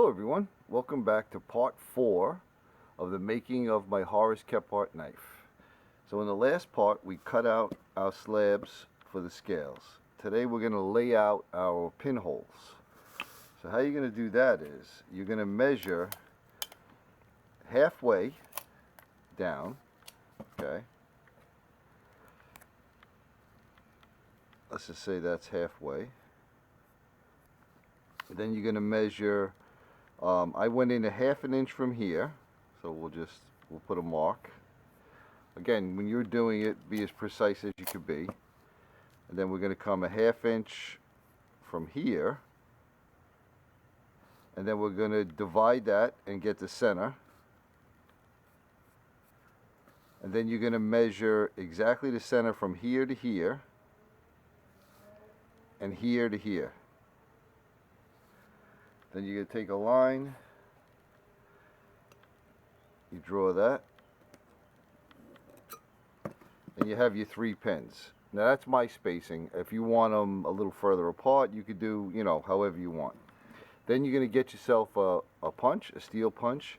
Hello everyone, welcome back to part 4 of the making of my Horace Kephart knife. So in the last part we cut out our slabs for the scales. Today we're going to lay out our pinholes. So how you're going to do that is you're going to measure halfway down, okay? Let's just say that's halfway. Then you're going to measure, I went in a ½ inch from here, so we'll put a mark. Again, when you're doing it, be as precise as you could be. And then we're going to come a ½ inch from here, and then we're going to divide that and get the center. And then you're going to measure exactly the center from here to here and here to here. Then you're going to take a line, you draw that, and you have your 3 pins. Now that's my spacing. If you want them a little further apart, you could do, however you want. Then you're going to get yourself a punch, a steel punch,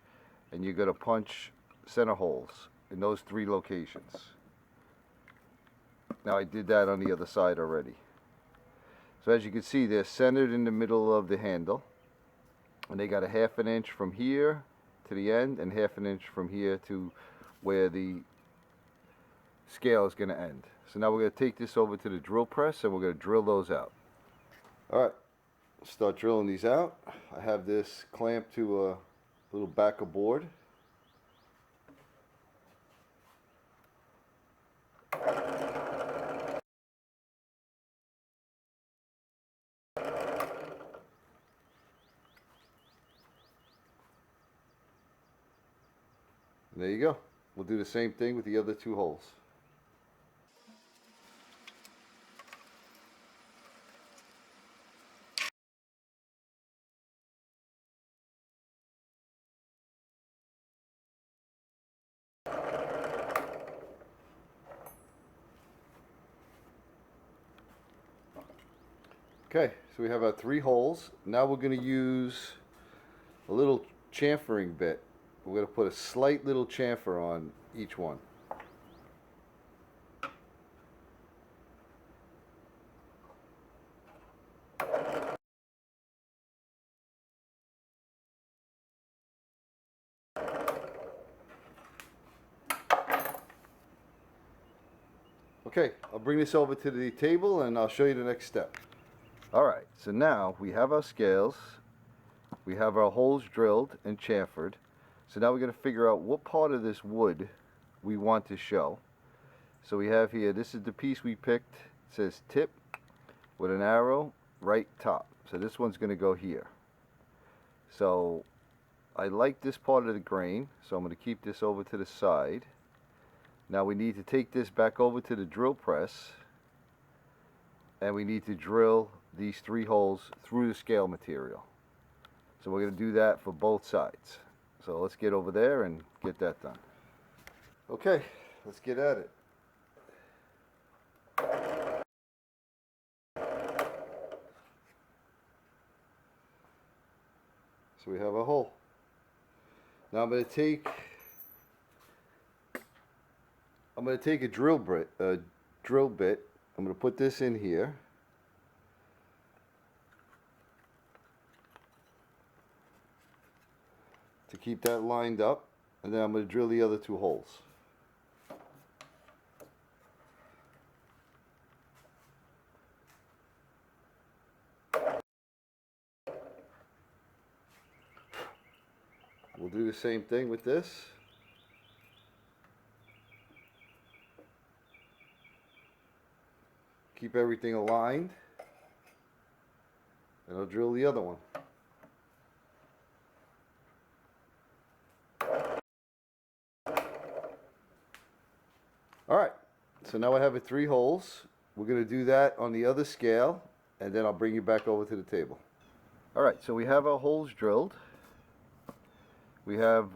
and you're going to punch center holes in those 3 locations. Now I did that on the other side already. So as you can see, they're centered in the middle of the handle, and they got a ½ inch from here to the end and ½ inch from here to where the scale is going to end. So now we're going to take this over to the drill press and we're going to drill those out. Alright, start drilling these out. I have this clamped to a little backer board. And there you go. We'll do the same thing with the other 2 holes. Okay, so we have our 3 holes. Now we're going to use a little chamfering bit. We're going to put a slight little chamfer on each one. Okay, I'll bring this over to the table and I'll show you the next step. Alright, so now we have our scales, we have our holes drilled and chamfered. So now we're going to figure out what part of this wood we want to show. So we have here, this is the piece we picked. It says tip with an arrow, right top. So this one's going to go here. So I like this part of the grain, so I'm going to keep this over to the side. Now we need to take this back over to the drill press, and we need to drill these 3 holes through the scale material. So we're going to do that for both sides. So let's get over there and get that done. Okay, let's get at it. So we have a hole. Now I'm going to take a drill bit. I'm going to put this in here. To keep that lined up, and then I'm going to drill the other 2 holes. We'll do the same thing with this. Keep everything aligned, and I'll drill the other one. Alright, so now I have it 3 holes. We're going to do that on the other scale, and then I'll bring you back over to the table. Alright, so we have our holes drilled. We have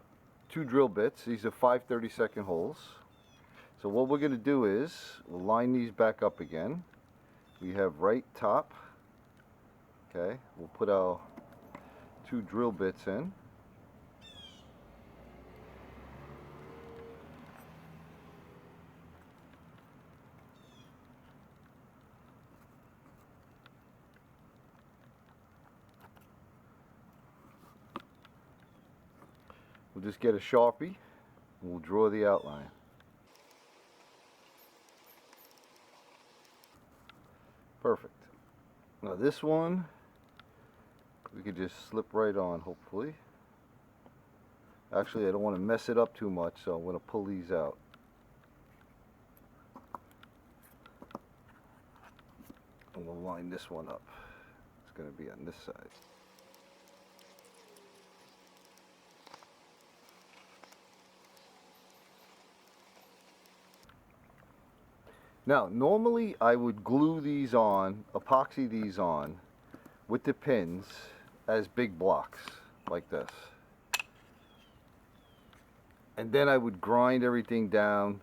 2 drill bits. These are 5/32 holes. So what we're going to do is, we'll line these back up again. We have right top. Okay, we'll put our 2 2 drill bits in. We'll just get a Sharpie and we'll draw the outline. Perfect. Now this one, we could just slip right on, hopefully. Actually, I don't want to mess it up too much, so I'm going to pull these out. And we'll line this one up. It's going to be on this side. Now, normally I would glue these on, epoxy these on with the pins as big blocks like this. And then I would grind everything down.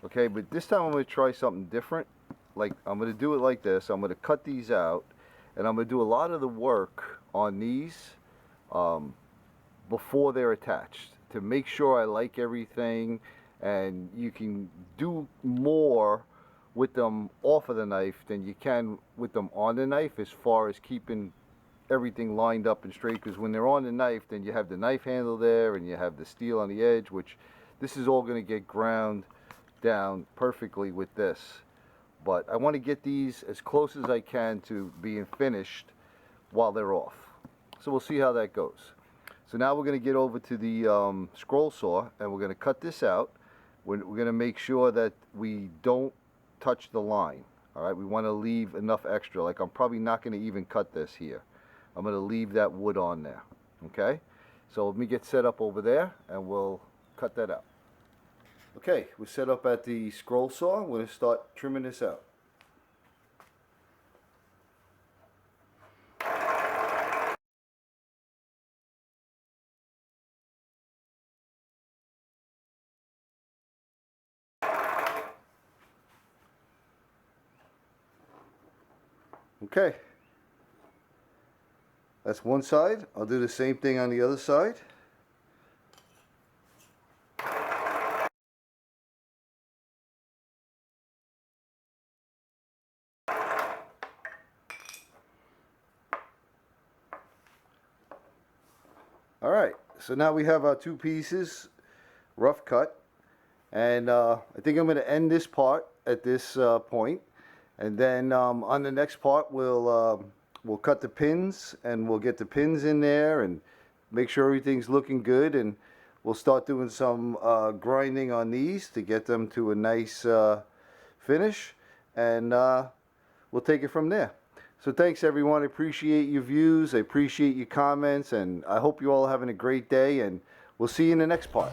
Okay, but this time I'm going to try something different. Like, I'm going to do it like this. I'm going to cut these out, and I'm going to do a lot of the work on these before they're attached to make sure I like everything, and you can do more with them off of the knife than you can with them on the knife, as far as keeping everything lined up and straight, because when they're on the knife, then you have the knife handle there and you have the steel on the edge, which this is all going to get ground down perfectly with this. But I want to get these as close as I can to being finished while they're off. So we'll see how that goes. So now we're going to get over to the scroll saw, and we're going to cut this out. We're going to make sure that we don't touch the line. All right, we want to leave enough extra. Like, I'm probably not going to even cut this here. I'm going to leave that wood on there. Okay, so let me get set up over there and we'll cut that out. Okay, we're set up at the scroll saw. We're going to start trimming this out. Okay, that's one side. I'll do the same thing on the other side. All right, so now we have our 2 pieces rough cut, and I think I'm going to end this part at this point. And then on the next part, we'll cut the pins, and we'll get the pins in there and make sure everything's looking good. And we'll start doing some grinding on these to get them to a nice finish. And we'll take it from there. So thanks, everyone. I appreciate your views. I appreciate your comments. And I hope you're all having a great day. And we'll see you in the next part.